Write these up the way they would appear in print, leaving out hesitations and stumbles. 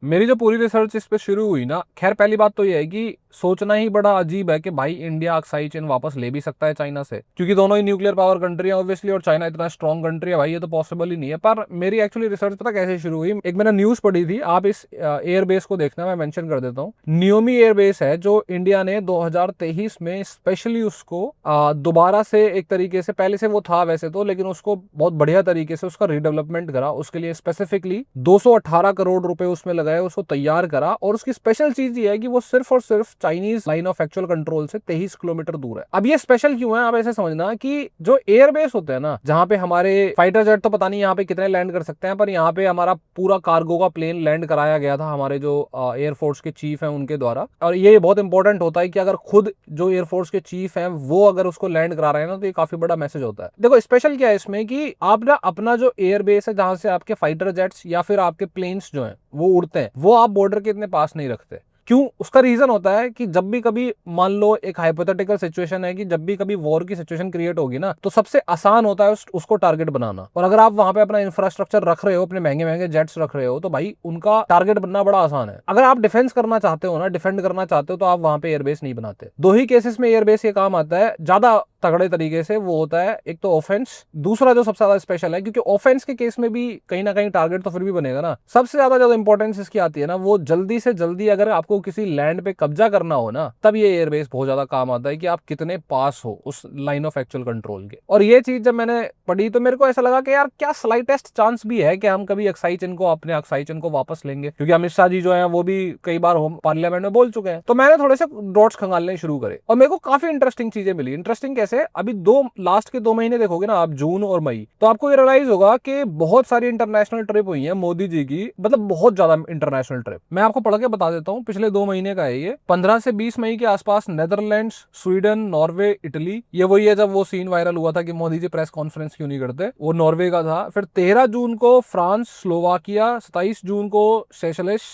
मेरी जो पूरी रिसर्च इस पे शुरू हुई ना, खैर पहली बात तो ये है कि सोचना ही बड़ा अजीब है कि भाई इंडिया अक्साई चेन वापस ले भी सकता है चाइना से, क्योंकि दोनों ही न्यूक्लियर पावर कंट्री है ऑब्वियसली, और चाइना इतना स्ट्रॉन्ग कंट्री है भाई, ये तो पॉसिबल ही नहीं है। पर मेरी एक्चुअली रिसर्च पता कैसे शुरू हुई, एक मैंने न्यूज पढ़ी थी, आप इस एयरबेस को देखना, मैं मेंशन कर देता हूँ। नियोमी एयरबेस है जो इंडिया ने 2023 में स्पेशली उसको दोबारा से एक तरीके से, पहले से वो था वैसे तो, लेकिन उसको बहुत बढ़िया तरीके से उसका रीडेवलपमेंट करा, उसके लिए स्पेसिफिकली 218 करोड़ रुपए उसमें लगाए, उसको तैयार करा। और उसकी स्पेशल चीज ये है कि वो सिर्फ और सिर्फ Chinese line of actual control से 23 किलोमीटर दूर है। अब ये स्पेशल क्यों है, आप ऐसे समझना कि जो एयरबेस होते हैं ना, जहां पे हमारे फाइटर जेट तो पता नहीं यहाँ पे कितने लैंड कर सकते हैं, पर यहाँ पे हमारा पूरा कार्गो का प्लेन लैंड कराया गया था हमारे जो एयरफोर्स के चीफ हैं उनके द्वारा। और ये बहुत इंपॉर्टेंट होता है कि अगर खुद जो एयरफोर्स के चीफ हैं वो अगर उसको लैंड करा रहे हैं ना, तो ये काफी बड़ा मैसेज होता है। देखो स्पेशल क्या है इसमें कि आप ना अपना जो एयरबेस है जहां से आपके फाइटर जेट्स या फिर आपके प्लेन्स जो हैं वो उड़ते हैं, वो आप बॉर्डर के इतने पास नहीं रखते। क्यों? उसका रीजन होता है कि जब भी कभी मान लो एक हाइपोथेटिकल सिचुएशन है कि जब भी कभी वॉर की सिचुएशन क्रिएट होगी ना, तो सबसे आसान होता है उसको टारगेट बनाना। और अगर आप वहां पे अपना इंफ्रास्ट्रक्चर रख रहे हो, अपने महंगे महंगे जेट्स रख रहे हो, तो भाई उनका टारगेट बनना बड़ा आसान है। अगर आप डिफेंस करना चाहते हो ना, डिफेंड करना चाहते हो, तो आप वहां पे एयरबेस नहीं बनाते। दो ही केसेस में एयरबेस ये काम आता है ज्यादा तगड़े तरीके से, वो होता है एक तो ऑफेंस, दूसरा जो सबसे ज्यादा स्पेशल है, क्योंकि ऑफेंस के केस में भी कहीं ना कहीं टारगेट तो फिर भी बनेगा ना। सबसे ज्यादा इंपॉर्टेंस इसकी आती है ना, वो जल्दी से जल्दी अगर आपको किसी लैंड पे कब्जा करना हो ना, तब ये एयरबेस बहुत ज्यादा काम आता है कि आप कितने पास हो उस लाइन ऑफ एक्चुअल कंट्रोल के। और ये चीज जब मैंने पढ़ी तो मेरे को ऐसा लगा कि यार क्या स्लाइटेस्ट चांस भी है कि हम कभी अक्साई चेन को, अपने अक्साई चेन को वापस लेंगे, क्योंकि अमित शाह जी जो है वो भी कई बार पार्लियामेंट में बोल चुके हैं। तो मैंने थोड़े से डॉट्स खंगालने शुरू करे और मेरे को काफी इंटरेस्टिंग चीजें मिली। इंटरेस्टिंग कैसे? अभी लास्ट के 2 महीने देखोगे ना आप, जून और मई, तो आपको ये रियलाइज होगा कि बहुत सारी इंटरनेशनल ट्रिप हुई है मोदी जी की, मतलब बहुत ज्यादा इंटरनेशनल ट्रिप। मैं आपको पढ़ के बता देता हूँ, पिछले 2 महीने का है ये। 15 से 20 मई के आसपास नेदरलैंड्स, स्वीडन, नॉर्वे, इटली। ये वही है जब वो सीन वायरल हुआ था कि मोदी जी प्रेस कॉन्फ्रेंस क्यों नहीं करते, वो नॉर्वे का था। फिर 13 जून को फ्रांस, स्लोवाकिया, 27 जून को सेशेल्स,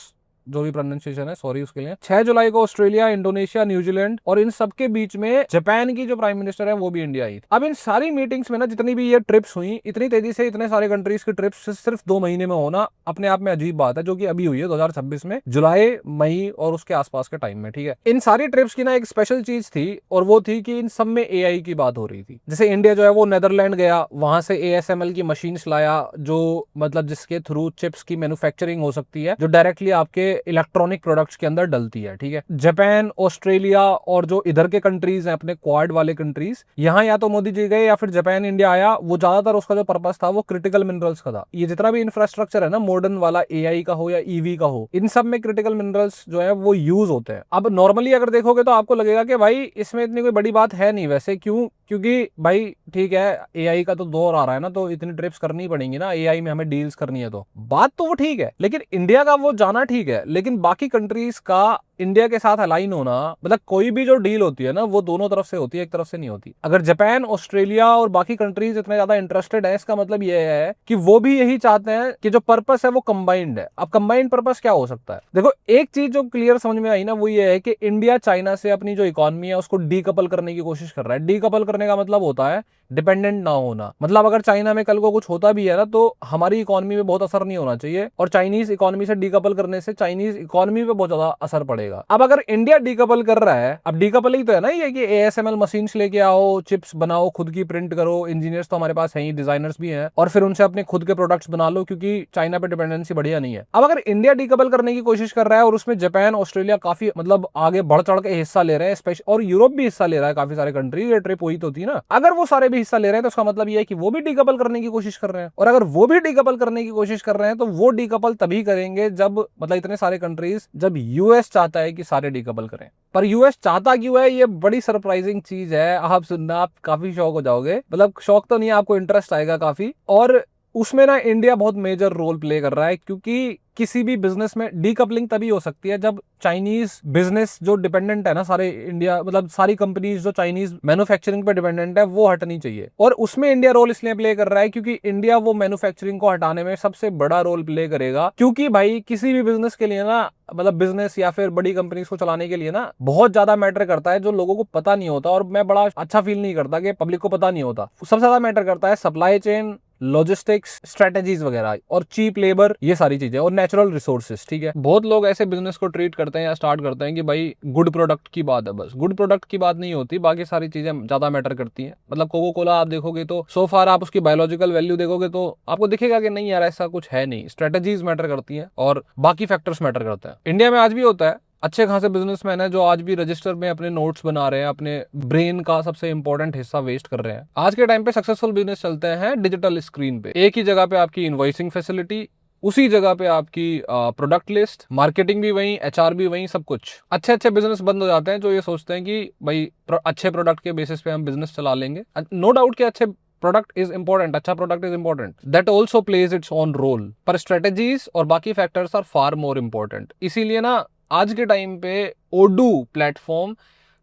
जो भी प्रोनाउंसिएशन है सॉरी उसके लिए, 6 जुलाई को ऑस्ट्रेलिया, इंडोनेशिया, न्यूजीलैंड, और इन सबके बीच में जापान की जो प्राइम मिनिस्टर है वो भी इंडिया आई। अब इन सारी मीटिंग्स में ना, जितनी भी ये ट्रिप्स हुई, इतनी तेजी से इतने सारे कंट्रीज की ट्रिप्स सिर्फ 2 महीने में होना अपने आप में अजीब बात है, जो कि अभी हुई है 2026 में, जुलाई, मई और उसके आसपास के टाइम में। ठीक है, इन सारी ट्रिप्स की ना एक स्पेशल चीज थी, और वो थी कि इन सब में एआई की बात हो रही थी। जैसे इंडिया जो है वो नेदरलैंड गया, वहां से एएसएमएल की मशीन्स लाया, जो मतलब जिसके थ्रू चिप्स की मैन्युफैक्चरिंग हो सकती है, जो डायरेक्टली आपके इलेक्ट्रॉनिक प्रोडक्ट्स के अंदर डलती है। ठीक है, जापान, ऑस्ट्रेलिया और जो इधर के कंट्रीज हैं अपने क्वाड वाले कंट्रीज, यहाँ या तो मोदी जी गए या फिर जापान इंडिया आया। वो ज्यादातर उसका जो पर्पस था वो क्रिटिकल मिनरल्स का था। ये जितना भी इंफ्रास्ट्रक्चर है ना मॉडर्न वाला, एआई का हो या ईवी का हो, इन सब में क्रिटिकल मिनरल्स जो है वो यूज होते हैं। अब नॉर्मली अगर देखोगे तो आपको लगेगा कि भाई इसमें इतनी कोई बड़ी बात है नहीं वैसे। क्यों? क्योंकि भाई ठीक है, एआई का तो दौर आ रहा है ना, तो इतनी ट्रिप्स करनी पड़ेंगी ना, एआई में हमें डील्स करनी है, तो बात तो वो ठीक है। लेकिन इंडिया का वो जाना ठीक है, लेकिन बाकी कंट्रीज का इंडिया के साथ अलाइन होना, मतलब कोई भी जो डील होती है ना वो दोनों तरफ से होती है, एक तरफ से नहीं होती। अगर जापान, ऑस्ट्रेलिया और बाकी कंट्रीज इतने ज्यादा इंटरेस्टेड है, इसका मतलब ये है कि वो भी यही चाहते हैं कि जो पर्पस है वो कंबाइंड है। अब कंबाइंड पर्पस क्या हो सकता है? देखो एक चीज जो क्लियर समझ में आई ना, वो ये है कि इंडिया चाइना से अपनी जो इकोनॉमी है उसको डीकपल करने की कोशिश कर रहा है। डीकपल करने का मतलब होता है डिपेंडेंट ना होना। मतलब अगर चाइना में कल को कुछ होता भी है ना, तो हमारी इकोनॉमी में बहुत असर नहीं होना चाहिए, और चाइनीज इकोनॉमी से डीकपल करने से चाइनीज इकोनॉमी पे बहुत ज्यादा असर पड़ेगा। अब अगर इंडिया डीकपल कर रहा है, अब डीकपलिंग तो है ना ये कि एएसएमएल मशीन्स लेके आओ, चिप्स बनाओ, खुद की प्रिंट करो, इंजीनियर्स तो हमारे पास हैं ही, डिजाइनर्स भी हैं, और फिर उनसे अपने खुद के प्रोडक्ट्स बना लो, क्योंकि चाइना पे डिपेंडेंसी बढ़िया नहीं है। अब अगर इंडिया डीकपल करने की कोशिश कर रहा है और उसमें जापान, ऑस्ट्रेलिया काफी मतलब आगे बढ़ चढ़ के हिस्सा ले रहे हैं, स्पेशल, और यूरोप भी हिस्सा ले रहा है, काफी सारे कंट्री, ये ट्रिप हुई तो थी ना, अगर वो सारे भी हिस्सा ले रहे हैं तो उसका मतलब ये है कि वो भी डीकपल करने की कोशिश कर रहे हैं। और अगर वो भी डीकपल करने की कोशिश कर रहे हैं तो वो डीकपल तभी करेंगे जब, मतलब इतने सारे कंट्रीज, जब यूएस चाहता है कि सारे डीकपल करें। पर यूएस चाहता क्यों है, ये बड़ी सरप्राइजिंग चीज है। आप सुनना, आप काफी शौक हो जाओगे, मतलब शौक तो नहीं, आपको इंटरेस्ट आएगा काफी। और उसमें ना इंडिया बहुत मेजर रोल प्ले कर रहा है, क्योंकि किसी भी बिजनेस में डीकपलिंग तभी हो सकती है जब चाइनीज बिजनेस जो डिपेंडेंट है ना, सारे इंडिया, मतलब सारी कंपनीज जो चाइनीज मैन्युफैक्चरिंग पे डिपेंडेंट है, वो हटनी चाहिए। और उसमें इंडिया रोल इसलिए प्ले कर रहा है क्योंकि इंडिया वो मैन्युफैक्चरिंग को हटाने में सबसे बड़ा रोल प्ले करेगा। क्योंकि भाई किसी भी बिजनेस के लिए ना, मतलब बिजनेस या फिर बड़ी कंपनीज को चलाने के लिए ना, बहुत ज्यादा मैटर करता है जो लोगों को पता नहीं होता, और मैं बड़ा अच्छा फील नहीं करता कि पब्लिक को पता नहीं होता। सबसे ज्यादा मैटर करता है सप्लाई चेन, लॉजिस्टिक्स, स्ट्रेटेजीज वगैरह, और चीप लेबर, ये सारी चीजें, और नेचुरल रिसोर्सेज। ठीक है, बहुत लोग ऐसे बिजनेस को ट्रीट करते हैं या स्टार्ट करते हैं कि भाई गुड प्रोडक्ट की बात है, बस गुड प्रोडक्ट की बात नहीं होती, बाकी सारी चीजें ज्यादा मैटर करती हैं। मतलब कोको कोला आप देखोगे तो सो फार आप उसकी बायोलॉजिकल वैल्यू देखोगे तो आपको दिखेगा कि नहीं यार ऐसा कुछ है नहीं, स्ट्रेटेजीज मैटर करती हैं और बाकी फैक्टर्स मैटर करते हैं। इंडिया में आज भी होता है, अच्छे खासे बिजनेसमैन है जो आज भी रजिस्टर में अपने नोट्स बना रहे हैं, अपने ब्रेन का सबसे इंपॉर्टेंट हिस्सा वेस्ट कर रहे हैं। आज के टाइम पे सक्सेसफुल बिजनेस चलते हैं डिजिटल स्क्रीन पे, एक ही जगह पे आपकी इनवॉइसिंग फैसिलिटी, उसी जगह पे आपकी प्रोडक्ट लिस्ट, मार्केटिंग भी वहीं, एचआर भी वहीं, सब कुछ। अच्छे अच्छे बिजनेस बंद हो जाते हैं जो ये सोचते हैं कि भाई अच्छे प्रोडक्ट के बेसिस पे हम बिजनेस चला लेंगे। नो डाउट कि अच्छे प्रोडक्ट इज इंपॉर्टेंट, अच्छा product is important, that also plays its own role, पर स्ट्रेटेजीज और बाकी factors are far more important. इसीलिए ना आज के टाइम पे ओडू प्लेटफॉर्म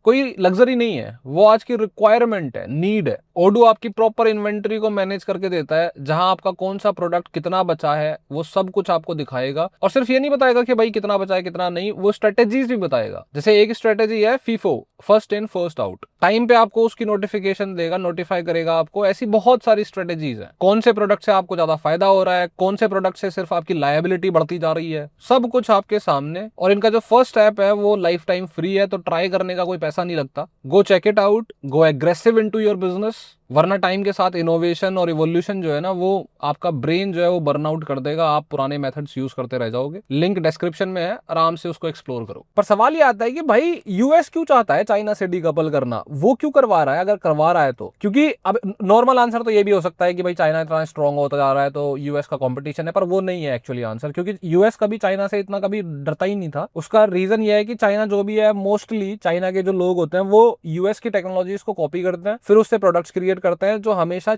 कोई लग्जरी नहीं है, वो आज की रिक्वायरमेंट है, नीड है। ओडू आपकी प्रॉपर इन्वेंटरी को मैनेज करके देता है, जहां आपका कौन सा प्रोडक्ट कितना बचा है वो सब कुछ आपको दिखाएगा, और सिर्फ ये नहीं बताएगा कि भाई कितना बचा है कितना नहीं, वो स्ट्रेटेजीज भी बताएगा। जैसे एक स्ट्रेटेजी है FIFO, first in first out, time पे आपको उसकी नोटिफिकेशन देगा, नोटिफाई करेगा आपको। ऐसी बहुत सारी स्ट्रेटेजीज है, कौन से प्रोडक्ट से आपको ज्यादा फायदा हो रहा है, कौन से प्रोडक्ट से सिर्फ आपकी लायबिलिटी बढ़ती जा रही है, सब कुछ आपके सामने। और इनका जो फर्स्ट ऐप है वो लाइफ टाइम फ्री है, तो ट्राई करने का कोई पैसा नहीं लगता। Go check it out, go aggressive into your business, वरना टाइम के साथ इनोवेशन और इवोल्यूशन जो है ना, वो आपका ब्रेन जो है वो बर्नआउट कर देगा, आप पुराने मेथड्स यूज करते रह जाओगे। लिंक डिस्क्रिप्शन में है, आराम से उसको एक्सप्लोर करो। पर सवाल ये आता है कि भाई यूएस क्यों चाहता है चाइना से डीकपल करना, वो क्यों करवा रहा है, अगर करवा रहा है तो? क्योंकि अब नॉर्मल आंसर तो ये भी हो सकता है कि भाई चाइना इतना स्ट्रांग होता जा रहा है तो यूएस का कंपटीशन है, पर वो नहीं है एक्चुअली आंसर, क्योंकि यूएस कभी चाइना से इतना कभी डरता ही नहीं था। उसका रीजन ये है कि चाइना जो भी है, मोस्टली चाइना के जो लोग होते हैं वो यूएस की टेक्नोलॉजीज को कॉपी करते हैं, फिर उससे प्रोडक्ट्स क्रिएट करते हैं जो हमेशा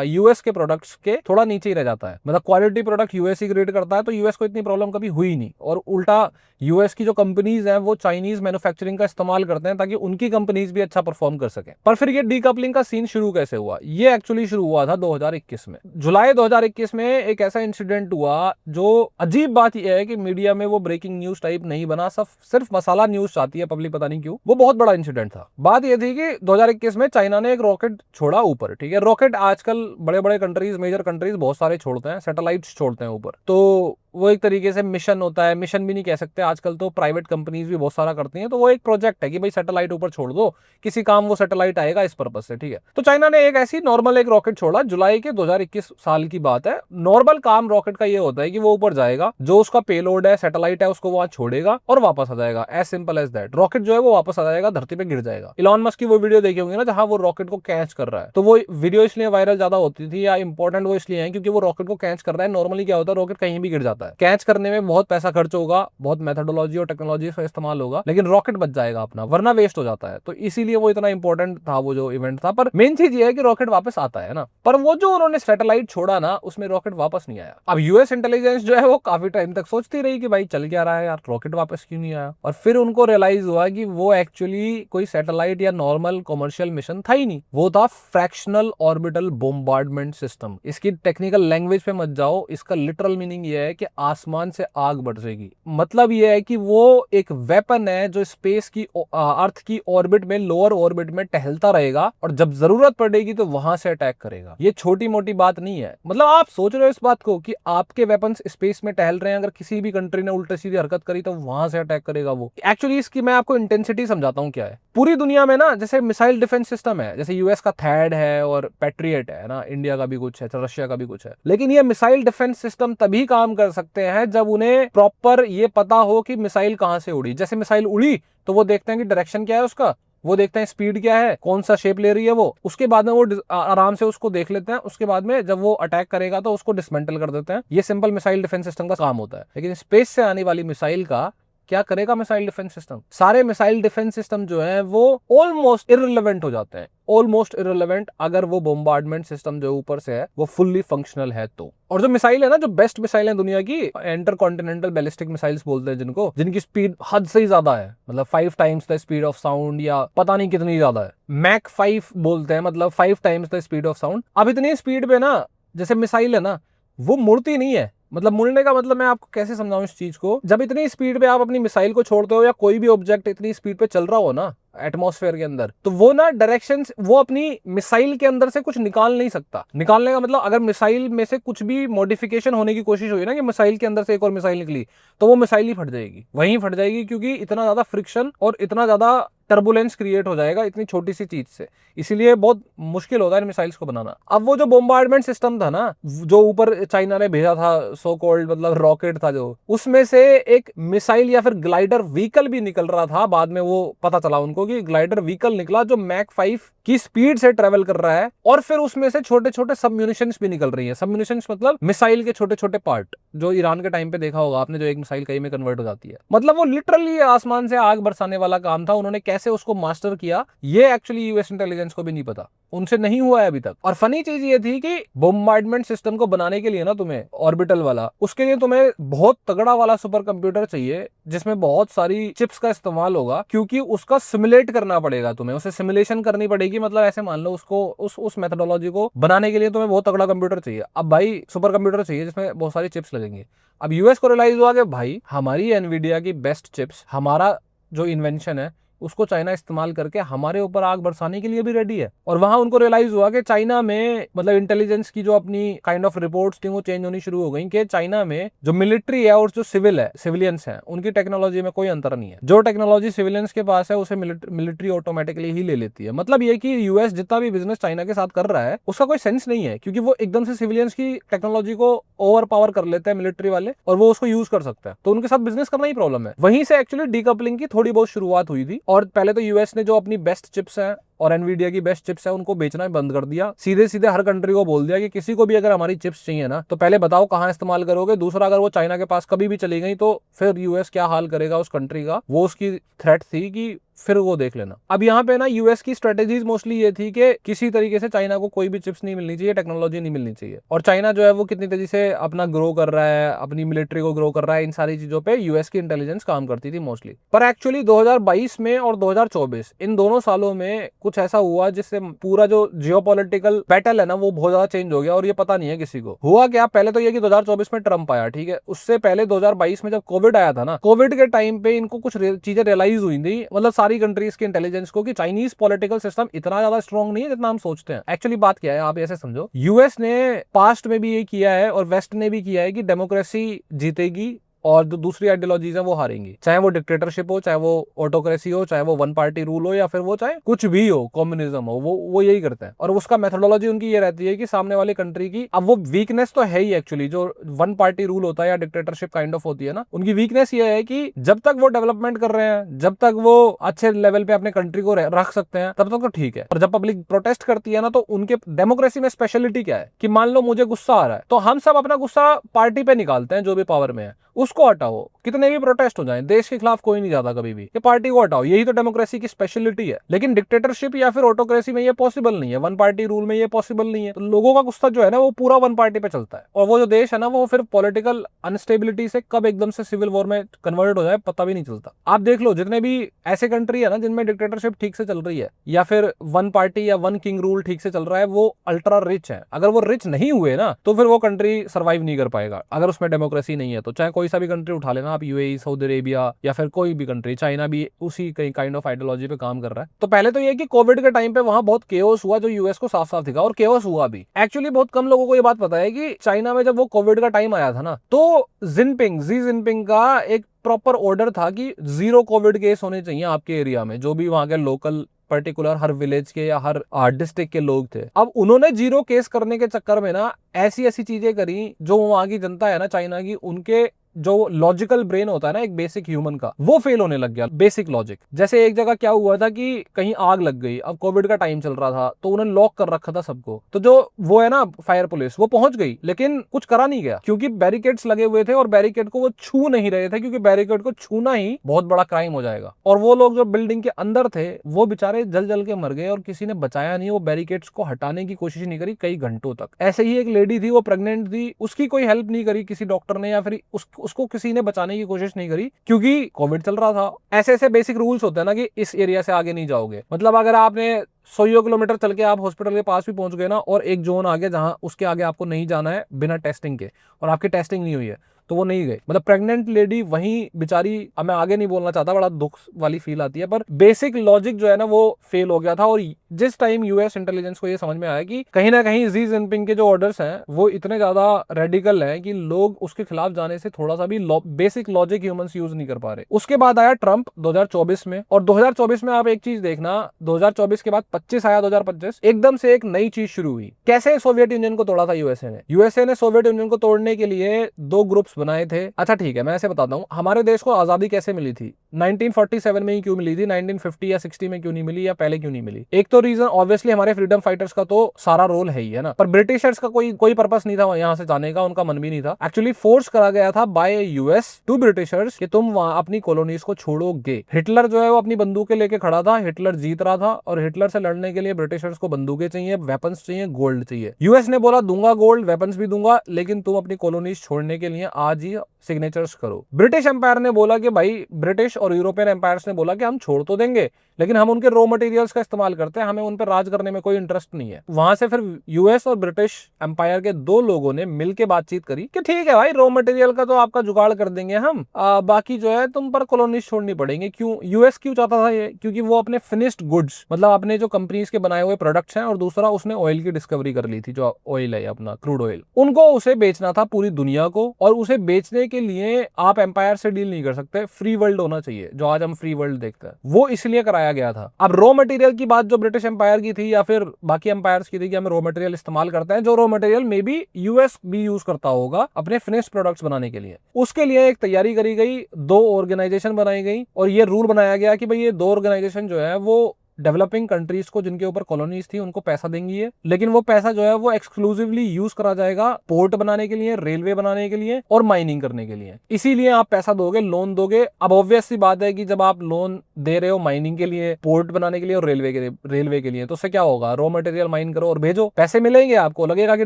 यूएस के प्रोडक्ट्स के थोड़ा नीचे ही रह जाता है। मतलब क्वालिटी प्रोडक्ट यूएस ही क्रिएट करता है, तो यूएस को इतनी प्रॉब्लम कभी हुई नहीं। और उल्टा यूएस की जो कंपनीज हैं वो चाइनीज मैन्युफैक्चरिंग का इस्तेमाल करते हैं ताकि उनकी कंपनीज भी अच्छा परफॉर्म कर सके। पर फिर ये डीकपलिंग का सीन शुरू कैसे हुआ? ये एक्चुअली शुरू हुआ था 2021 में, जुलाई 2021 में एक ऐसा इंसिडेंट हुआ जो अजीब बात यह है कि मीडिया में वो ब्रेकिंग न्यूज टाइप नहीं बना, सिर्फ मसाला न्यूज चाहती है पब्लिक, पता नहीं क्यों। वो बहुत बड़ा इंसिडेंट था। बात यह थी कि 2021 में चाइना ने एक रॉकेट छोड़ा ऊपर। ठीक है, रॉकेट आजकल बड़े बड़े कंट्रीज, मेजर कंट्रीज बहुत सारे छोड़ते हैं, सैटेलाइट्स छोड़ते हैं ऊपर, तो वो एक तरीके से मिशन होता है, मिशन भी नहीं कह सकते, आजकल तो प्राइवेट कंपनीज भी बहुत सारा करती हैं, तो वो एक प्रोजेक्ट है कि भाई सैटेलाइट ऊपर छोड़ दो, किसी काम वो सैटेलाइट आएगा इस पर्पस से। ठीक है, तो चाइना ने एक ऐसी नॉर्मल एक रॉकेट छोड़ा, जुलाई के 2021 साल की बात है। नॉर्मल काम रॉकेट का ये होता है कि वो ऊपर जाएगा, जो उसका पेलोड है, सैटेलाइट है, उसको वहां छोड़ेगा और वापस आ जाएगा, as simple as that. Rocket जो है वो वापस आ जाएगा, धरती पे गिर जाएगा। इलॉन मस्क की वो वीडियो देखी होंगी ना, जहां वो रॉकेट को कैच कर रहा है, तो वो वीडियो इसलिए वायरल ज्यादा होती थी या इंपॉर्टेंट वो इसलिए है क्योंकि वो रॉकेट को कैच कर रहा है। नॉर्मली क्या होता है, रॉकेट कहीं भी गिर जाता है, कैच करने में बहुत पैसा खर्च होगा, बहुत मेथोडोलॉजी और टेक्नोलॉजी का इस्तेमाल होगा, लेकिन रॉकेट बच जाएगा अपना, वरना वेस्ट हो जाता है। तो इसीलिए वो इतना इंपॉर्टेंट था वो जो इवेंट था। पर मेन चीज ये है कि रॉकेट वापस आता है ना, पर वो जो उन्होंने सैटेलाइट छोड़ा ना, उसमें रॉकेट वापस नहीं आया। अब यूएस इंटेलिजेंस जो है वो काफी टाइम तक सोचती रही कि भाई चल क्या रहा है यार, रॉकेट वापस क्यों नहीं आया। और फिर उनको रियलाइज हुआ कि वो एक्चुअली कोई सैटेलाइट या नॉर्मल कॉमर्शियल मिशन था ही नहीं, वो था फ्रैक्शनल ऑर्बिटल बोम्बार्डमेंट सिस्टम। इसकी टेक्निकल लैंग्वेज पे मत जाओ, इसका लिटरल मीनिंग ये है कि आसमान से आग बरसेगी। मतलब ये है कि वो एक वेपन है जो स्पेस की, अर्थ की ऑर्बिट में, लोअर ऑर्बिट में टहलता रहेगा और जब जरूरत पड़ेगी तो वहां से अटैक करेगा। ये छोटी मोटी बात नहीं है। मतलब आप सोच रहे हो इस बात को कि आपके वेपन्स स्पेस में टहल रहे हैं, अगर किसी भी कंट्री ने उल्टी सीधी हरकत करी तो वहां से अटैक करेगा वो। एक्चुअली इसकी मैं आपको इंटेंसिटी समझाता हूं क्या है। पूरी दुनिया में ना जैसे मिसाइल डिफेंस सिस्टम है, जैसे यूएस का थैड है और पैट्रियट है ना, इंडिया का भी कुछ है, रशिया का भी कुछ है, लेकिन ये मिसाइल डिफेंस सिस्टम तभी काम कर सकते हैं जब उन्हें प्रॉपर ये पता हो कि मिसाइल कहां से उड़ी। जैसे मिसाइल उड़ी तो वो देखते हैं कि डायरेक्शन क्या है उसका, वो देखते हैं स्पीड क्या है, कौन सा शेप ले रही है वो, उसके बाद में वो आराम से उसको देख लेते हैं, उसके बाद में जब वो अटैक करेगा तो उसको डिसमेंटल कर देते हैं। ये सिंपल मिसाइल डिफेंस सिस्टम का काम होता है। लेकिन स्पेस से आने वाली मिसाइल का क्या करेगा मिसाइल डिफेंस सिस्टम? सारे मिसाइल डिफेंस सिस्टम जो है वो ऑलमोस्ट इररिलेवेंट हो जाते हैं, ऑलमोस्ट इररिलेवेंट, अगर वो बॉम्बार्डमेंट सिस्टम जो ऊपर से है वो फुल्ली फंक्शनल है तो। और जो मिसाइल है ना, जो बेस्ट मिसाइल है दुनिया की, इंटरकॉन्टिनेंटल बैलिस्टिक मिसाइल्स बोलते हैं जिनको, जिनकी स्पीड हद से ही ज्यादा है, मतलब 5 times the speed of sound, या पता नहीं कितनी ज्यादा है, मैक 5 बोलते हैं, मतलब 5 times the speed of sound. अब इतनी स्पीड पे ना, जैसे मिसाइल है ना, वो मुड़ती नहीं है, मतलब मुड़ने का मतलब मैं आपको कैसे समझाऊं इस चीज को, जब इतनी स्पीड पे आप अपनी मिसाइल को छोड़ते हो या कोई भी ऑब्जेक्ट इतनी स्पीड पे चल रहा हो ना एटमॉस्फेयर के अंदर, तो वो ना डायरेक्शन वो अपनी मिसाइल के अंदर से कुछ निकाल नहीं सकता। निकालने का मतलब अगर मिसाइल में से कुछ भी मॉडिफिकेशन होने की कोशिश हुई ना कि मिसाइल के अंदर से एक और मिसाइल निकली, तो वो मिसाइल ही फट जाएगी, वहीं फट जाएगी, क्योंकि इतना ज्यादा फ्रिक्शन और इतना ज्यादा टर्बुलेंस क्रिएट हो जाएगा इतनी छोटी सी चीज से। इसीलिए बहुत मुश्किल होता है इन मिसाइल्स को बनाना। अब वो जो बोम्बार्डमेंट सिस्टम था ना जो ऊपर चाइना ने भेजा था, सो कॉल्ड मतलब रॉकेट था जो, उसमें से एक मिसाइल या फिर ग्लाइडर व्हीकल भी निकल रहा था। बाद में वो पता चला उनको कि ग्लाइडर व्हीकल निकला जो मैक 5 की स्पीड से ट्रेवल कर रहा है, और फिर उसमें से छोटे छोटे सबम्यूनिशंस भी निकल रही है। सबम्यूनिशंस मतलब मिसाइल के छोटे छोटे पार्ट, जो ईरान के टाइम पे देखा होगा आपने, जो एक मिसाइल कई में कन्वर्ट हो जाती है। मतलब वो लिटरली आसमान से आग बरसाने वाला काम था। उन्होंने कैसे उसको मास्टर किया ये एक्चुअली यूएस इंटेलिजेंस को भी नहीं पता, उनसे नहीं हुआ है अभी तक। और फनी चीज ये थी कि बोम्बार्डमेंट सिस्टम को बनाने के लिए ना तुम्हें ऑर्बिटल वाला, उसके लिए तुम्हें बहुत तगड़ा वाला सुपर कंप्यूटर चाहिए जिसमें बहुत सारी चिप्स का इस्तेमाल होगा, क्योंकि उसका सिमुलेट करना पड़ेगा तुम्हें, उसे सिमुलेशन करनी पड़ेगी। मतलब ऐसे मान लो उसको उस मेथोडोलॉजी को बनाने के लिए तुम्हें बहुत तगड़ा कंप्यूटर चाहिए। अब भाई सुपर कंप्यूटर चाहिए जिसमें बहुत सारी चिप्स लगेंगी। अब यूएस को रियलाइज हुआ कि भाई हमारी एनवीडिया की बेस्ट चिप्स, हमारा जो इन्वेंशन है उसको चाइना इस्तेमाल करके हमारे ऊपर आग बरसाने के लिए भी रेडी है। और वहां उनको रियलाइज हुआ कि चाइना में मतलब इंटेलिजेंस की जो अपनी काइंड ऑफ रिपोर्ट्स थी वो चेंज होनी शुरू हो गई कि चाइना में जो मिलिट्री है और जो सिविलियंस है उनकी टेक्नोलॉजी में कोई अंतर नहीं है। जो टेक्नोलॉजी सिविलियंस के पास है उसे मिलिट्री ऑटोमेटिकली ही ले लेती है। मतलब ये कि यूएस जितना भी बिजनेस चाइना के साथ कर रहा है उसका कोई सेंस नहीं है, क्योंकि वो एकदम से सिविलियंस की टेक्नोलॉजी को ओवर पावर कर लेते हैं मिलिट्री वाले, और वो उसको यूज कर सकते हैं। तो उनके साथ बिजनेस करना ही प्रॉब्लम है। वहीं से एक्चुअली डीकपलिंग की थोड़ी बहुत शुरुआत हुई थी। और पहले तो यूएस ने जो अपनी बेस्ट चिप्स हैं और एनवीडिया की बेस्ट चिप्स है उनको बेचना बंद कर दिया। सीधे सीधे हर कंट्री को बोल दिया कि किसी को भी अगर हमारी चिप्स चाहिए ना तो पहले बताओ कहां इस्तेमाल करोगे। दूसरा, अगर वो चाइना के पास कभी भी चली गई तो फिर यूएस क्या हाल करेगा उस कंट्री का, वो उसकी थ्रेट थी कि फिर वो देख लेना। अब यहाँ पे ना यूएस की स्ट्रेटेजीज मोस्टली ये थी कि किसी तरीके से चाइना को कोई भी चिप्स नहीं मिलनी चाहिए, टेक्नोलॉजी नहीं मिलनी चाहिए। और चाइना जो है वो कितनी तेजी से अपना ग्रो कर रहा है, अपनी मिलिट्री को ग्रो कर रहा है, इन सारी चीजों पे यूएस की इंटेलिजेंस काम करती थी मोस्टली। पर एक्चुअली 2022 में और 2024 इन दोनों सालों में कुछ ऐसा हुआ जिससे पूरा जो जियोपॉलिटिकल बैटल है ना वो बहुत ज्यादा चेंज हो गया। और ये पता नहीं है किसी को हुआ क्या। पहले तो ये कि 2024 में ट्रंप आया, ठीक है। उससे पहले 2022 में जब कोविड आया था ना, कोविड के टाइम पे इनको कुछ चीजें रियलाइज हुई थी, मतलब सारी कंट्रीज की इंटेलिजेंस को, कि चाइनीज पॉलिटिकल सिस्टम इतना ज्यादा स्ट्रॉन्ग नहीं है जितना हम सोचते हैं। एक्चुअली बात क्या है आप ऐसे समझो, यूएस ने पास्ट में भी ये किया है और वेस्ट ने भी किया है कि डेमोक्रेसी जीतेगी और जो दूसरी आइडियोलॉजीज है वो हारेंगी। चाहे वो डिक्टेटरशिप हो, चाहे वो ऑटोक्रेसी हो, चाहे वो वन पार्टी रूल हो, या फिर वो चाहे कुछ भी हो, कम्युनिज्म हो, वो यही करते हैं। और उसका मेथोडोलॉजी उनकी ये रहती है कि सामने वाली कंट्री की, अब वो वीकनेस तो है ही एक्चुअली, जो वन पार्टी रूल होता है या डिक्टेटरशिप काइंड ऑफ होती है ना, उनकी वीकनेस ये है कि जब तक वो डेवलपमेंट कर रहे हैं, जब तक वो अच्छे लेवल पे अपने कंट्री को रख सकते हैं, तब तक तो ठीक है। और जब पब्लिक प्रोटेस्ट करती है ना, तो उनके डेमोक्रेसी में स्पेशलिटी क्या है कि मान लो मुझे गुस्सा आ रहा है तो हम सब अपना गुस्सा पार्टी पे निकालते हैं जो भी पावर में है, उसको हटाओ। कितने भी प्रोटेस्ट हो जाएं, देश के खिलाफ कोई नहीं जाता कभी भी, ये पार्टी को हटाओ। यही तो डेमोक्रेसी की स्पेशलिटी है। लेकिन डिक्टेटरशिप या फिर ऑटोक्रेसी में ये पॉसिबल नहीं है, वन पार्टी रूल में ये पॉसिबल नहीं है। तो लोगों का गुस्सा जो है ना वो पूरा वन पार्टी पे चलता है। और वो जो देश है ना वो फिर पॉलिटिकल अनस्टेबिलिटी से कब एकदम से सिविल वॉर में कन्वर्ट हो जाए पता भी नहीं चलता। आप देख लो जितने भी ऐसे कंट्री है ना जिनमें डिक्टेटरशिप ठीक से चल रही है या फिर वन पार्टी या वन किंग रूल ठीक से चल रहा है, वो अल्ट्रा रिच है। अगर वो रिच नहीं हुए ना तो फिर वो कंट्री सर्वाइव नहीं कर पाएगा अगर उसमें डेमोक्रेसी नहीं है। तो चाहे कोई सा भी कंट्री उठा लेना आप, यूएई, सऊदी अरेबिया या फिर कोई भी कंट्री, चाइना भी उसी कई काइंड ऑफ आइडियोलॉजी पे काम कर रहा है। तो पहले तो ये कि कोविड के टाइम पे वहां बहुत केओस हुआ जो यूएस को साफ साफ दिखा, और केओस हुआ भी। एक्चुअली बहुत कम लोगों को ये बात पता है कि चाइना में जब वो कोविड का टाइम आया था ना, तो जी जिनपिंग का एक प्रॉपर ऑर्डर था कि 0 कोविड केस होने चाहिए आपके एरिया में, जो भी वहां के लोकल पर्टिकुलर हर विलेज के या हर डिस्ट्रिक्ट के लोग थे। अब उन्होंने 0 केस करने के चक्कर में ना ऐसी ऐसी चीजें करी जो वहां की जनता है ना चाइना की, उनके जो लॉजिकल ब्रेन होता है ना एक बेसिक ह्यूमन का, वो फेल होने लग गया। बेसिक लॉजिक, जैसे एक जगह क्या हुआ था कि कहीं आग लग गई, अब कोविड का टाइम चल रहा था तो उन्होंने लॉक कर रखा था सबको। तो जो वो है ना फायर पुलिस, वो पहुंच गई लेकिन कुछ करा नहीं गया क्योंकि बैरिकेड्स लगे हुए थे और बैरिकेड को वो छू नहीं रहे थे, क्योंकि बैरिकेड को छूना ही बहुत बड़ा क्राइम हो जाएगा। और वो लोग जो बिल्डिंग के अंदर थे वो बेचारे जल जल के मर गए और किसी ने बचाया नहीं, वो बैरिकेड्स को हटाने की कोशिश नहीं करी कई घंटों तक। ऐसे ही एक लेडी थी, वो प्रेग्नेंट थी, उसकी कोई हेल्प नहीं करी किसी डॉक्टर ने या फिर उसको किसी ने बचाने की कोशिश नहीं करी क्योंकि कोविड चल रहा था। ऐसे ऐसे बेसिक रूल्स होते हैं ना कि इस एरिया से आगे नहीं जाओगे। मतलब अगर आपने 100 किलोमीटर चल के आप हॉस्पिटल के पास भी पहुंच गए ना, और एक जोन आ गया जहां उसके आगे आपको नहीं जाना है बिना टेस्टिंग के, और आपकी टेस्टिंग नहीं हुई है, तो वो नहीं गए। मतलब प्रेग्नेंट लेडी वहीं बेचारी, अब मैं आगे नहीं बोलना चाहता, बड़ा दुख वाली फील आती है, पर बेसिक लॉजिक जो है ना वो फेल हो गया था। और जिस टाइम यूएस इंटेलिजेंस को ये समझ में आया कि कहीं ना कहीं जी जिनपिंग के जो ऑर्डर्स हैं वो इतने ज्यादा रेडिकल हैं कि लोग उसके खिलाफ जाने से थोड़ा सा भी बेसिक लॉजिक ह्यूमंस यूज नहीं कर पा रहे, उसके बाद आया ट्रंप 2024 में। और 2024 में आप एक चीज देखना, 2024 के बाद 25 आया, 2025 एकदम से एक नई चीज शुरू हुई। कैसे सोवियत यूनियन को तोड़ा था यूएसए ने सोवियत यूनियन को तोड़ने के लिए दो ग्रुप्स बनाए थे। अच्छा ठीक है, मैं ऐसे बताता हूँ हमारे देश को आजादी कैसे मिली थी, 1947 में ही क्यों मिली थी, 1950 या 60 में क्यों नहीं मिली, या पहले क्यों नहीं मिली। एक तो रीजन ऑब्वियसली हमारे फ्रीडम फाइटर्स का तो सारा रोल है ही, है ना, पर ब्रिटिशर्स का कोई पर्पस नहीं था यहाँ से जाने का, उनका मन भी नहीं था। एक्चुअली फोर्स करा गया था बाय यूएस टू ब्रिटिशर्स कि तुम वहां अपनी कॉलोनीज को छोड़ोगे। हिटलर जो है वो अपनी बंदूकें लेके खड़ा था, हिटलर जीत रहा था, और हिटलर से लड़ने के लिए ब्रिटिशर्स को बंदूकें चाहिए, वेपन्स चाहिए, गोल्ड चाहिए। यूएस ने बोला दूंगा गोल्ड, वेपन्स भी दूंगा, लेकिन तुम अपनी कॉलोनीज छोड़ने के लिए आज ही सिग्नेचर्स करो। ब्रिटिश एम्पायर ने बोला कि भाई, ब्रिटिश और यूरोपियन एम्पायर्स ने बोला कि हम छोड़ तो देंगे, लेकिन हम उनके रॉ मटेरियल्स का इस्तेमाल करते हैं, हमें उन पर राज करने में कोई इंटरेस्ट नहीं है। वहां से फिर यूएस और ब्रिटिश एम्पायर के दो लोगों ने मिलकर बातचीत करी कि ठीक है भाई, रॉ मटेरियल का तो आपका जुगाड़ कर देंगे हम, बाकी जो है तुम पर कॉलोनीज छोड़नी पड़ेंगे। क्यों यूएस क्यों चाहता था ये? क्योंकि वो अपने फिनिश्ड गुड्स, मतलब अपने जो कंपनीज के बनाए हुए प्रोडक्ट्स हैं, और दूसरा उसने ऑयल की डिस्कवरी कर ली थी, जो ऑयल है अपना क्रूड ऑयल, उनको उसे बेचना था पूरी दुनिया को। और उसे बेचने के लिए आप एम्पायर से डील नहीं कर सकते, फ्री वर्ल्ड होना चाहिए, जो आज हम फ्री वर्ल्ड देखते हैं, वो इसलिए कराया गया था। अब रॉ मटेरियल की बात जो ब्रिटिश एम्पायर की थी या फिर बाकी एम्पायर्स की थी कि हम रॉ मटेरियल इस्तेमाल करते हैं, जो raw material may be US भी यूज करता होगा अपने फिनिश्ड प्रोडक्ट्स बनाने के लिए, उसके लिए एक तैयारी करी गई, दो ऑर्गेनाइजेशन बनाई गई, और ये रूल बनाया गया कि भाई ये दो ऑर्गेनाइजेशन जो है वो डेवलपिंग कंट्रीज को जिनके ऊपर कॉलोनीज थी उनको पैसा देंगी है, लेकिन वो पैसा जो है वो एक्सक्लूसिवली यूज करा जाएगा पोर्ट बनाने के लिए, रेलवे बनाने के लिए और माइनिंग करने के लिए। इसीलिए आप पैसा दोगे, लोन दोगे। अब ऑब्वियस सी बात है कि जब आप लोन दे रहे हो माइनिंग के लिए, पोर्ट बनाने के लिए और रेलवे के लिए, तो उससे क्या होगा, रॉ मटेरियल माइन करो और भेजो, पैसे मिलेंगे, आपको लगेगा कि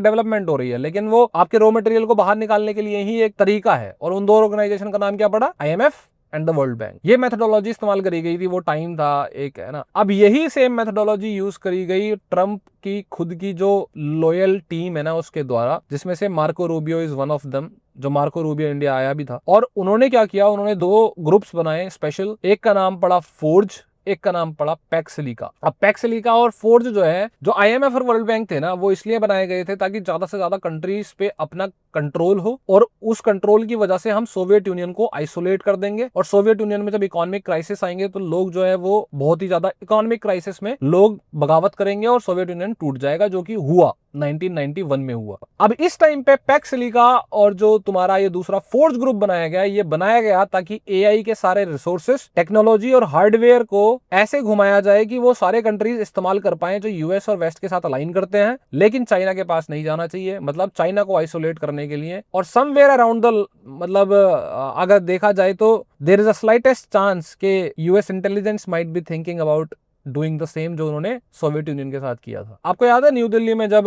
डेवलपमेंट हो रही है, लेकिन वो आपके रॉ मटेरियल को बाहर निकालने के लिए ही एक तरीका है। और उन दो ऑर्गेनाइजेशन का नाम क्या पड़ा, IMF and the world bank. ये मेथोडोलॉजी इस्तेमाल करी गई थी, वो टाइम था एक, है ना। अब यही सेम मेथोडोलॉजी यूज करी गई ट्रंप की खुद की जो लॉयल टीम है ना उसके द्वारा, जिसमें से Marco Rubio is one of them. जो मार्को रूबियो इंडिया आया भी था, और उन्होंने क्या किया, उन्होंने दो ग्रुप्स बनाए स्पेशल, एक का नाम पड़ा फोर्ज, एक का नाम पड़ा पैक्सिलिका। अब पैक्सिलिका और फोर्ज जो है, जो IMF और वर्ल्ड बैंक थे ना, वो इसलिए बनाए गए थे ताकि ज्यादा से ज्यादा कंट्रीज पे अपना कंट्रोल हो, और उस कंट्रोल की वजह से हम सोवियत यूनियन को आइसोलेट कर देंगे। और सोवियत यूनियन में जब इकोनॉमिक क्राइसिस आएंगे तो लोग जो है वो बहुत ही ज्यादा इकोनॉमिक क्राइसिस में लोग बगावत करेंगे और सोवियत यूनियन टूट जाएगा, जो कि हुआ 1991 में हुआ। अब इस टाइम पे पैक्सिलिका और जो तुम्हारा ये दूसरा फोर्ज ग्रुप बनाया गया, ये बनाया गया ताकि AI के सारे रिसोर्सेस, टेक्नोलॉजी और हार्डवेयर को ऐसे घुमाया जाए कि वो सारे कंट्रीज इस्तेमाल कर पाए जो यूएस और वेस्ट के साथ अलाइन करते हैं, लेकिन चाइना के पास नहीं जाना चाहिए, मतलब चाइना को आइसोलेट करने के लिए। और समवेयर अराउंड द, मतलब अगर देखा जाए तो there is a slightest chance के US intelligence might be thinking about doing the same जो उन्होंने सोवियत यूनियन के साथ किया था। आपको याद है न्यू दिल्ली में जब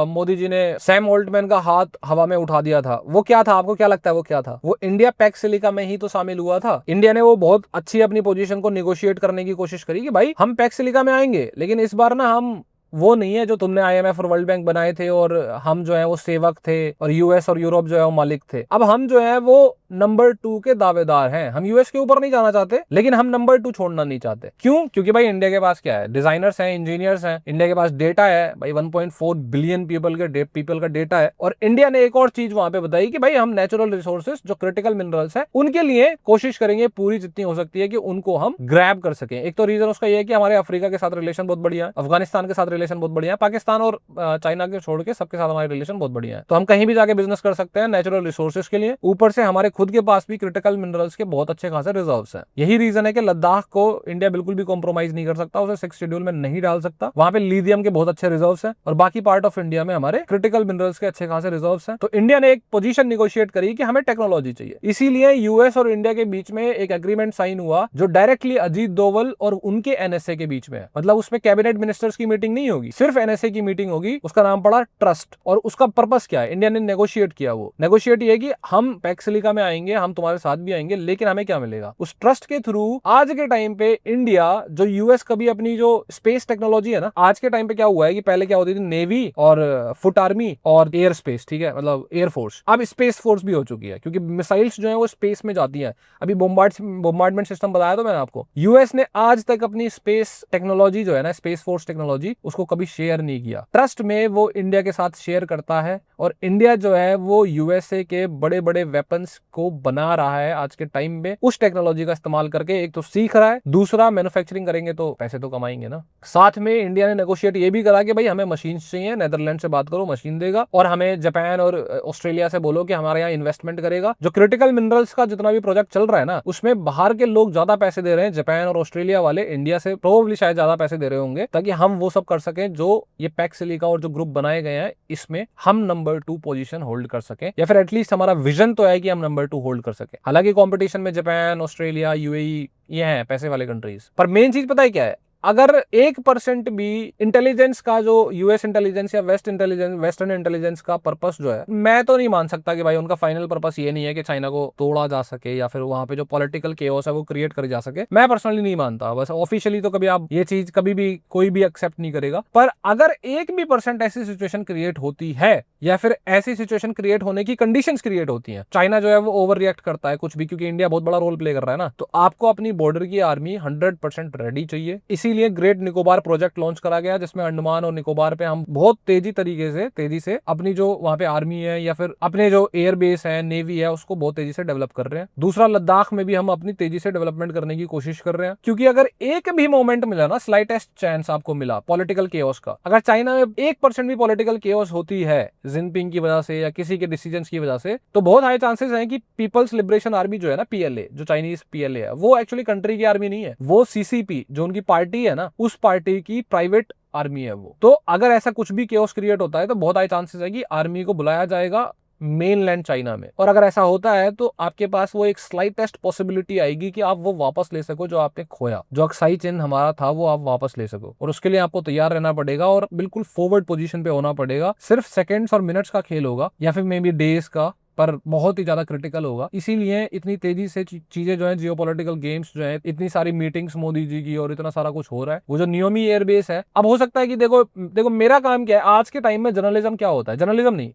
मोदी जी ने सैम ऑल्टमैन का हाथ हवा में उठा दिया था, वो क्या था, आपको क्या लगता है वो क्या था? वो इंडिया पैक्सिलिका में ही तो शामिल हुआ था। इंडिया ने वो बहुत अच्छी अपनी पोजीशन को निगोशिएट करने की कोशिश करी कि भाई हम पैक्सिलिका में आएंगे, लेकिन इस बार ना हम वो नहीं है जो तुमने IMF और वर्ल्ड बैंक बनाए थे, और हम जो है वो सेवक थे और यूएस और यूरोप जो है वो मालिक थे। अब हम जो है वो नंबर 2 के दावेदार हैं। हम यूएस के ऊपर नहीं जाना चाहते, लेकिन हम नंबर 2 छोड़ना नहीं चाहते। क्यों? क्योंकि भाई इंडिया के पास क्या है, डिजाइनर्स हैं, इंजीनियर्स हैं, इंडिया के पास डेटा है भाई, 1.4 बिलियन पीपल का डेटा है। और इंडिया ने एक और चीज वहां पे बताई कि भाई हम नेचुरल रिसोर्सेज जो क्रिटिकल मिनरल्स है उनके लिए कोशिश करेंगे पूरी जितनी हो सकती है कि उनको हम ग्रैब कर सकें। एक तो रीजन उसका ये है कि हमारे अफ्रीका के साथ रिलेशन बहुत बढ़िया है, अफगानिस्तान के साथ रिलेशन बहुत बढ़िया है, पाकिस्तान और चाइना के छोड़ के सबके साथ हमारे रिलेशन बहुत बढ़िया है, तो हम कहीं भी जाके बिजनेस कर सकते हैं नेचुरल रिसोर्सेज के लिए। ऊपर से हमारे खुद के पास भी क्रिटिकल मिनरल्स के बहुत अच्छे खासे रिजर्व्स हैं। यही रीजन है कि लद्दाख को इंडिया बिल्कुल भी कॉम्प्रोमाइज नहीं कर सकता, उसे 6th शेड्यूल में नहीं डाल सकता। वहां पे लिथियम के बहुत अच्छे रिजर्व्स हैं, और बाकी पार्ट ऑफ इंडिया में हमारे क्रिटिकल मिनरल्स के अच्छे खासे रिजर्व्स हैं। तो इंडिया ने एक पोजीशन निगोशिएट करी कि हमें टेक्नोलॉजी चाहिए, इसीलिए यूएस और इंडिया के बीच में एक एग्रीमेंट साइन हुआ जो डायरेक्टली अजीत डोवल और उनके NSA के बीच में है। मतलब उसमें कैबिनेट मिनिस्टर्स की मीटिंग नहीं होगी, सिर्फ NSA की मीटिंग होगी। उसका नाम पड़ा ट्रस्ट। और उसका पर्पस क्या है, इंडिया ने नेगोशिएट किया, वो नेगोशिएट ये कि हम पैक्सिलिका में आएंगे, हम तुम्हारे साथ भी आएंगे, लेकिन हमें क्या मिलेगा? उस ट्रस्ट के थ्रू आज के टाइम पे इंडिया, जो यूएस कभी अपनी जो स्पेस टेक्नोलॉजी है ना, आज के टाइम पे क्या हुआ है कि पहले क्या होती थी, नेवी और फुट आर्मी और एयर स्पेस, ठीक है, मतलब एयर फोर्स, अब स्पेस फोर्स भी हो चुकी है, क्योंकि मिसाइल्स जो है वो स्पेस में जाती है। अभी बोम्बार्डमेंट सिस्टम बताया तो मैंने आपको, यूएस ने आज तक अपनी स्पेस टेक्नोलॉजी जो है ना, स्पेस फोर्स टेक्नोलॉजी, उसको कभी शेयर नहीं किया। ट्रस्ट में वो इंडिया के साथ शेयर करता है, और इंडिया जो है वो यूएसए के बड़े बड़े वेपन्स को बना रहा है आज के टाइम में, उस टेक्नोलॉजी का इस्तेमाल करके। एक तो सीख रहा है, दूसरा मैन्युफैक्चरिंग करेंगे तो पैसे तो कमाएंगे ना। साथ में इंडिया ने नेगोशिएट ये भी करा कि भाई हमें मशीन चाहिए, नेदरलैंड से बात करो, मशीन देगा, और हमें जापान और ऑस्ट्रेलिया से बोलो कि हमारे यहाँ इन्वेस्टमेंट करेगा। जो क्रिटिकल मिनरल्स का जितना भी प्रोजेक्ट चल रहा है ना, उसमें बाहर के लोग ज्यादा पैसे दे रहे हैं, जापान और ऑस्ट्रेलिया वाले इंडिया से प्रोबेबली शायद ज्यादा पैसे दे रहे होंगे, ताकि हम वो सब कर सकें जो ये पैक्स सिलिका और जो ग्रुप बनाए गए हैं, इसमें हम नंबर 2 पोजीशन होल्ड कर सकें, या फिर एटलीस्ट हमारा विजन तो है कि हम नंबर 2 होल्ड कर सकें। हालांकि कंपटीशन में जापान, ऑस्ट्रेलिया, यूएई ये हैं पैसे वाले कंट्रीज, पर मेन चीज पता है क्या है? अगर 1% भी इंटेलिजेंस का, जो यूएस इंटेलिजेंस या वेस्टर्न इंटेलिजेंस का पर्पस जो है, मैं तो नहीं मान सकता कि भाई उनका फाइनल पर्पस ये नहीं है कि चाइना को तोड़ा जा सके या फिर वहां पे जो पॉलिटिकल केओस है वो क्रिएट करी जा सके। मैं पर्सनली नहीं मानता, बस ऑफिशियली तो कभी आप ये चीज कभी भी कोई भी एक्सेप्ट नहीं करेगा। पर अगर 1% ऐसी सिचुएशन क्रिएट होती है, या फिर ऐसी सिचुएशन क्रिएट होने की कंडीशंस क्रिएट होती हैं, चाइना जो है वो ओवर रिएक्ट करता है कुछ भी, क्योंकि इंडिया बहुत बड़ा रोल प्ले कर रहा है ना, तो आपको अपनी बॉर्डर की आर्मी 100% रेडी चाहिए। इसीलिए ग्रेट निकोबार प्रोजेक्ट लॉन्च करा गया, जिसमें अंडमान और निकोबार पे हम बहुत तेजी से अपनी जो वहां पे आर्मी है या फिर अपने जो एयर बेस है, नेवी है, उसको बहुत तेजी से डेवलप कर रहे हैं। दूसरा, लद्दाख में भी हम अपनी तेजी से डेवलपमेंट करने की कोशिश कर रहे हैं, क्योंकि अगर एक भी मोमेंट मिला ना, स्लाइटेस्ट चांस आपको मिला पॉलिटिकल केओस का, अगर चाइना में 1% भी पॉलिटिकल केओस होती है जिनपिंग की वजह से या किसी के डिसीजंस की वजह से, तो बहुत हाई चांसेस हैं कि पीपल्स लिबरेशन आर्मी जो है ना, पीएलए, जो चाइनीज पीएलए है, वो एक्चुअली कंट्री की आर्मी नहीं है, वो सीसीपी जो उनकी पार्टी है ना, उस पार्टी की प्राइवेट आर्मी है वो। तो अगर ऐसा कुछ भी केओस क्रिएट होता है तो बहुत हाई चांसेस है कि आर्मी को बुलाया जाएगा मेनलैंड चाइना में, और अगर ऐसा होता है तो आपके पास वो एक स्लाइटेस्ट पॉसिबिलिटी आएगी कि आप वो वापस ले सको जो आपने खोया, जो अक्साई चीन हमारा था वो आप वापस ले सको। और उसके लिए आपको तैयार रहना पड़ेगा और बिल्कुल फॉरवर्ड पोजीशन पे होना पड़ेगा। सिर्फ सेकंड्स और मिनट्स का खेल होगा, या फिर मे बी डेज का, पर बहुत ही ज्यादा क्रिटिकल होगा। इसीलिए इतनी तेजी से चीजें जो है, जियोपॉलिटिकल गेम्स जो है, इतनी सारी मीटिंग्स मोदी जी की और इतना सारा कुछ हो रहा है। वो जो नियोमी एयरबेस है, अब हो सकता है कि देखो मेरा काम क्या है आज के टाइम में, जर्नलिज्म क्या होता है, जर्नलिज्म नहीं,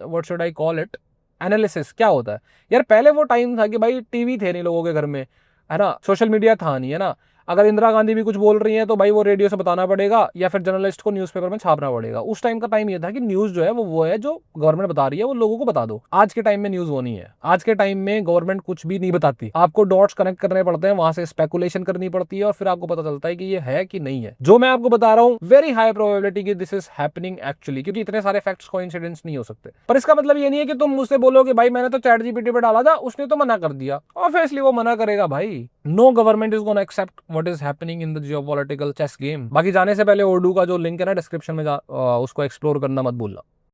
what should I call it, analysis क्या होता है यार। पहले वो टाइम था कि भाई टीवी थे नहीं लोगों के घर में, है ना, सोशल मीडिया था नहीं, है ना, अगर इंदिरा गांधी भी कुछ बोल रही हैं तो भाई वो रेडियो से बताना पड़ेगा या फिर जर्नलिस्ट को न्यूज़पेपर में छापना पड़ेगा। उस टाइम का टाइम ये था कि न्यूज़ जो है वो है जो गवर्नमेंट बता रही है वो लोगों को बता दो। आज के टाइम में न्यूज़ वो नहीं है। आज के टाइम में गवर्नमेंट कुछ भी नहीं बताती, आपको डॉट्स कनेक्ट करने पड़ते हैं, वहां से स्पेकुलेशन करनी पड़ती है और फिर आपको पता चलता है कि ये है कि नहीं है। जो मैं आपको बता रहा हूँ, वेरी हाई प्रोबेबिलिटी कि दिस इज हैपनिंग एक्चुअली, क्योंकि इतने सारे फैक्ट्स कोइंसिडेंस नहीं हो सकते। पर इसका मतलब ये नहीं है कि तुम मुझसे बोलो कि भाई मैंने तो चैट जीपीटी पे डाला था, उसने तो मना कर दिया। ऑब्वियसली वो मना करेगा भाई। No government is gonna accept what is happening in geopolitical chess game. बाकी जाने से पहले ओडू का जो लिंक है ना डिस्क्रिप्शन में, उसको एक्सप्लोर करना मत भूलना।